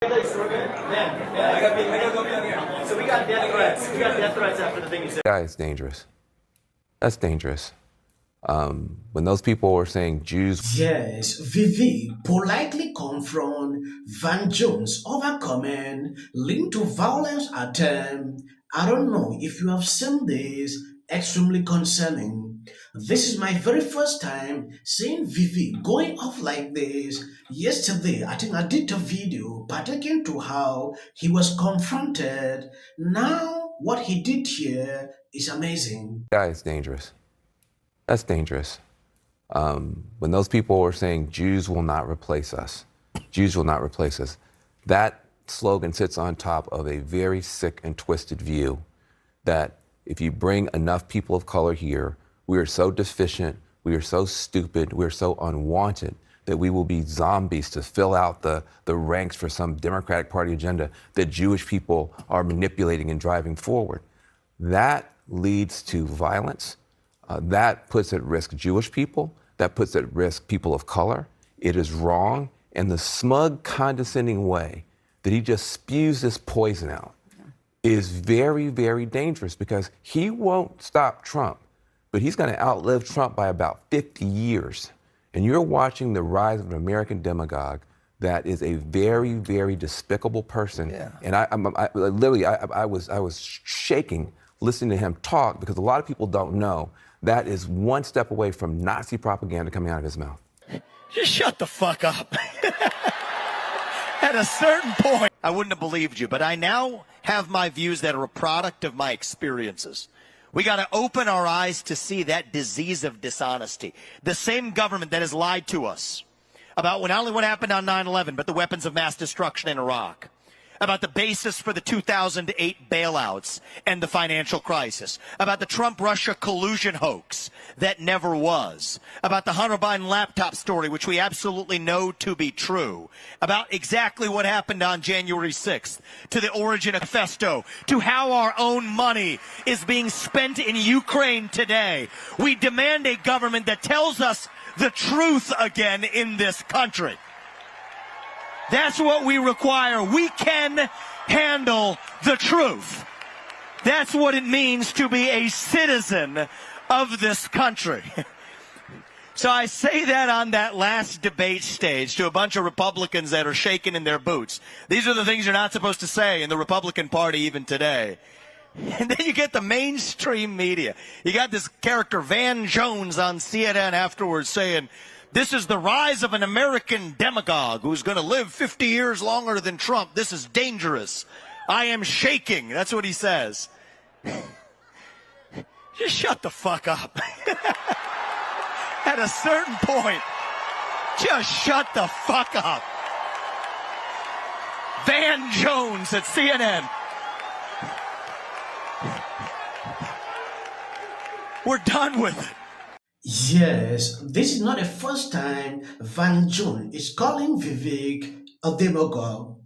I gotta go down here. So we got death threats. We got death threats after the thing you said. Guy is dangerous. That's dangerous. When those people were saying Jews. Yes, Vivek politely confront Van Jones over comment linked to violence attempt. I don't know if you have seen this, extremely concerning. This is my very first time seeing Vivek going off like this. Yesterday, I think I did a video pertaining to how he was confronted. Now, what he did here is amazing. Guy is dangerous. That's dangerous. When those people were saying Jews will not replace us, Jews will not replace us, that slogan sits on top of a very sick and twisted view that if you bring enough people of color here, we are so deficient, we are so stupid, we are so unwanted that we will be zombies to fill out the ranks for some Democratic Party agenda that Jewish people are manipulating and driving forward. That leads to violence. That puts at risk Jewish people. That puts at risk people of color. It is wrong. And the smug, condescending way that he just spews this poison out is very, very dangerous because he won't stop Trump, but he's going to outlive Trump by about 50 years. And you're watching the rise of an American demagogue that is a very, very despicable person. Yeah. And I literally was shaking listening to him talk because a lot of people don't know that is one step away from Nazi propaganda coming out of his mouth. Just shut the fuck up. At a certain point, I wouldn't have believed you, but I now have my views that are a product of my experiences. We got to open our eyes to see that disease of dishonesty. The same government that has lied to us about not only what happened on 9/11, but the weapons of mass destruction in Iraq, about the basis for the 2008 bailouts and the financial crisis, about the Trump-Russia collusion hoax that never was, about the Hunter Biden laptop story, which we absolutely know to be true, about exactly what happened on January 6th, to the origin of Festo, to how our own money is being spent in Ukraine today. We demand a government that tells us the truth again in this country. That's what we require. We can handle the truth. That's what it means to be a citizen of this country. So I say that on that last debate stage to a bunch of Republicans that are shaking in their boots. These are the things you're not supposed to say in the Republican Party even today. And then you get the mainstream media. You got this character Van Jones on CNN afterwards saying, this is the rise of an American demagogue who's going to live 50 years longer than Trump. This is dangerous. I am shaking. That's what he says. Just shut the fuck up. At a certain point, just shut the fuck up. Van Jones at CNN. We're done with it. Yes, this is not the first time Van Jones is calling Vivek a demagogue.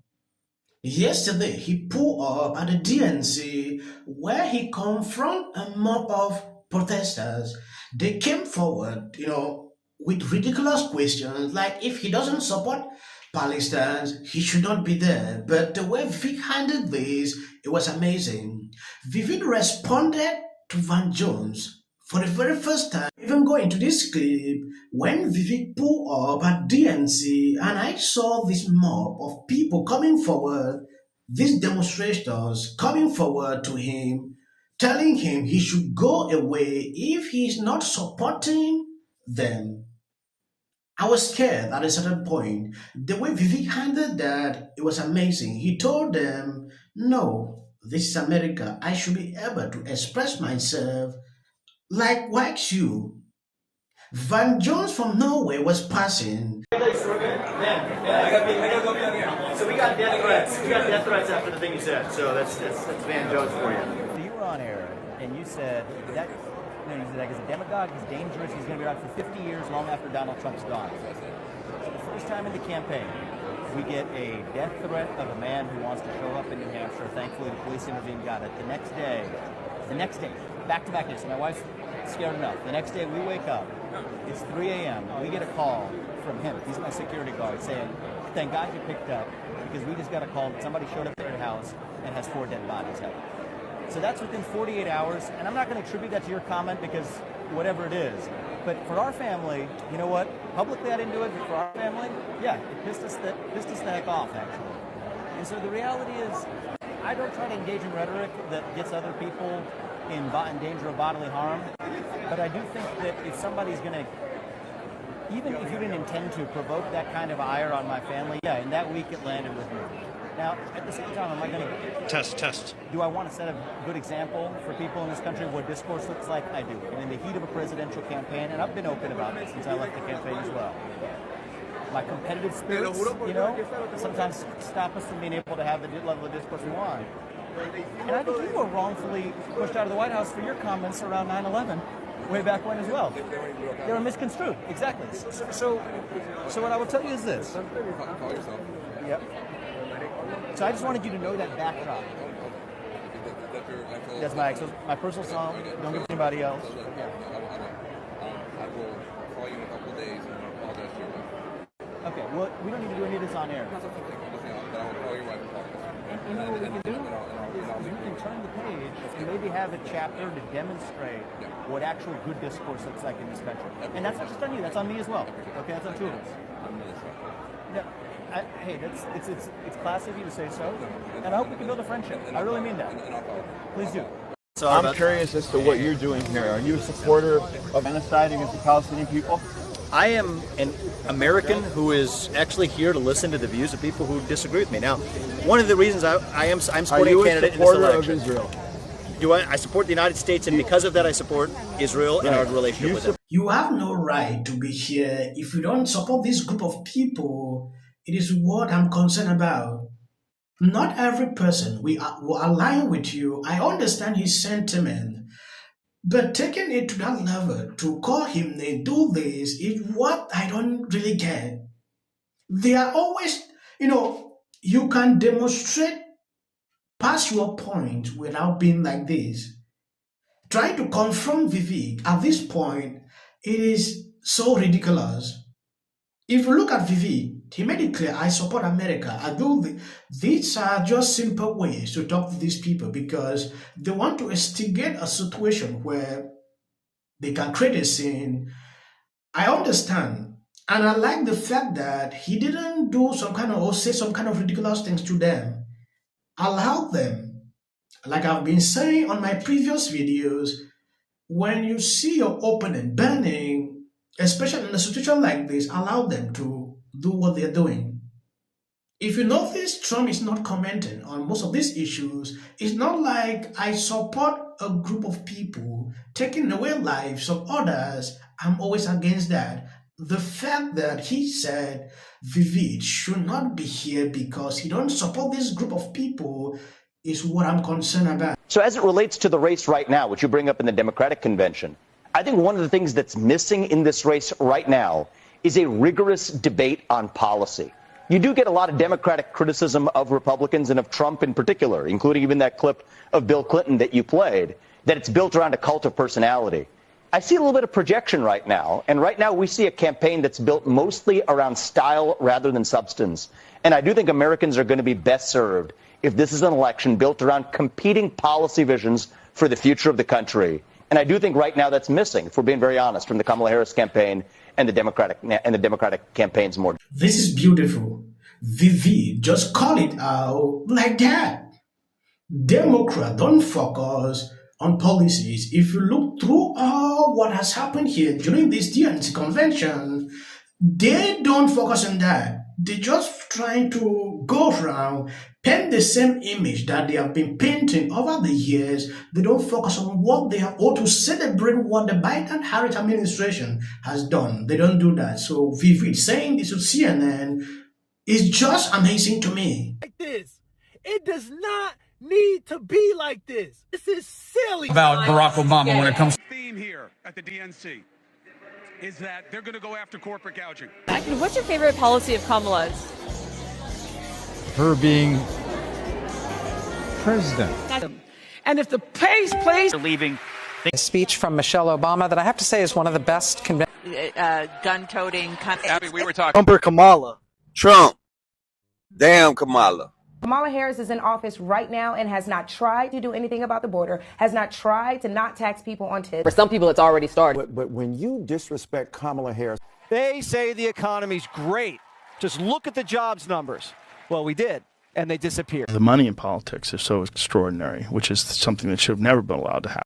Yesterday, he pulled up at the DNC where he confronted a mob of protesters. They came forward, with ridiculous questions like if he doesn't support Palestine, he should not be there. But the way Vivek handled this, it was amazing. Vivek responded to Van Jones for the very first time. Even going to this clip, when Vivek pulled up at DNC and I saw this mob of people coming forward, these demonstrators coming forward to him, telling him he should go away if he's not supporting them. I was scared at a certain point. The way Vivek handled that, it was amazing. He told them, no, this is America. I should be able to express myself like you. Van Jones from Norway was passing. I gotta go down here. So we got death threats. We got death threats after the thing you said. So that's Van Jones for you. So you were on air and you said that he's a demagogue, he's dangerous, he's going to be around for 50 years, long after Donald Trump's gone. So the first time in the campaign, we get a death threat of a man who wants to show up in New Hampshire. Thankfully, the police intervened, got it. The next day, back-to-back days. So my wife's scared enough. The next day, we wake up. It's 3 a.m. We get a call from him. He's my security guard saying, thank God you picked up. because we just got a call that somebody showed up at their house and has 4 dead bodies out. So that's within 48 hours, and I'm not going to attribute that to your comment because whatever it is. But for our family, you know what? Publicly I didn't do it, but for our family, yeah, it pissed us the heck off, actually. And so the reality is, I don't try to engage in rhetoric that gets other people in danger of bodily harm, but I do think that if somebody's going to, even if you didn't intend to provoke that kind of ire on my family, yeah, in that week it landed with me. Now, at the same time, am I going to... Test. Do I want to set a good example for people in this country of what discourse looks like? I do. And in the heat of a presidential campaign, and I've been open about this since I left the campaign as well, my competitive spirits, you know, sometimes stop us from being able to have the level of discourse we want. And I think you were wrongfully pushed out of the White House for your comments around 9/11, way back when as well. They were misconstrued, exactly. So what I will tell you is this. Yep. So I just wanted you to know that backdrop. That's my personal song. Don't give it to anybody else. I will call you in a couple of days and I'll apologize to you. Okay, well, we don't need to do any of this on air. That's okay. I will call your wife and apologize. And you know what we can do? Is you can turn the page and maybe have a chapter to demonstrate what actual good discourse looks like in this country. And that's not just on you, that's on me as well. Okay, that's on two of us. No, hey, it's classy of you to say so, and I hope we can build a friendship. I really mean that. Please do. So I'm curious as to what you're doing here. Are you a supporter of genocide against the Palestinian people? I am an American who is actually here to listen to the views of people who disagree with me. Now, one of the reasons I'm supporting a candidate in this election. Of Israel? I support the United States, and because of that, I support Israel and our relationship with them. You have no right to be here if you don't support this group of people. It is what I'm concerned about. Not every person will align with you. I understand his sentiment. But taking it to that level, to call him and do this, is what I don't really get. They are always, you can demonstrate past your point without being like this. Trying to confront Vivek at this point, it is so ridiculous. If you look at Vivek, he made it clear, I support America. I do. These are just simple ways to talk to these people because they want to instigate a situation where they can create a scene. I understand. And I like the fact that he didn't do say some kind of ridiculous things to them. Allow them. Like I've been saying on my previous videos, when you see your opponent burning, especially in a situation like this, allow them to do what they're doing. If you notice, Trump is not commenting on most of these issues. It's not like I support a group of people taking away lives of others. I'm always against that. The fact that he said Vivek should not be here because he don't support this group of people is what I'm concerned about. So as it relates to the race right now, which you bring up in the Democratic convention, I think one of the things that's missing in this race right now is a rigorous debate on policy. You do get a lot of Democratic criticism of Republicans and of Trump in particular, including even that clip of Bill Clinton that you played, that it's built around a cult of personality. I see a little bit of projection right now, and right now we see a campaign that's built mostly around style rather than substance. And I do think Americans are going to be best served if this is an election built around competing policy visions for the future of the country. And I do think right now that's missing, if we're being very honest, from the Kamala Harris campaign and the Democratic campaigns more. This is beautiful. Vivek just call it out like that. Democrats don't focus on policies. If you look through all what has happened here during this DNC convention, they don't focus on that. They're just trying to go around, paint the same image that they have been painting over the years. They don't focus on what they have, or to celebrate what the Biden-Harris administration has done. They don't do that. So Vivek saying this to CNN is just amazing to me. Like this. It does not need to be like this. This is silly. About Barack Obama when it comes to theme here at the DNC is that they're going to go after corporate gouging. What's your favorite policy of Kamala's? her being president. And if the pace plays leaving a speech from Michelle Obama that I have to say is one of the best gun-toting Abby, we were talking Kamala. Trump. Damn, Kamala. Kamala Harris is in office right now and has not tried to do anything about the border, has not tried to not tax people on tips. For some people, it's already started. But when you disrespect Kamala Harris. They say the economy's great. Just look at the jobs numbers. Well, we did, and they disappeared. The money in politics is so extraordinary, which is something that should have never been allowed to happen.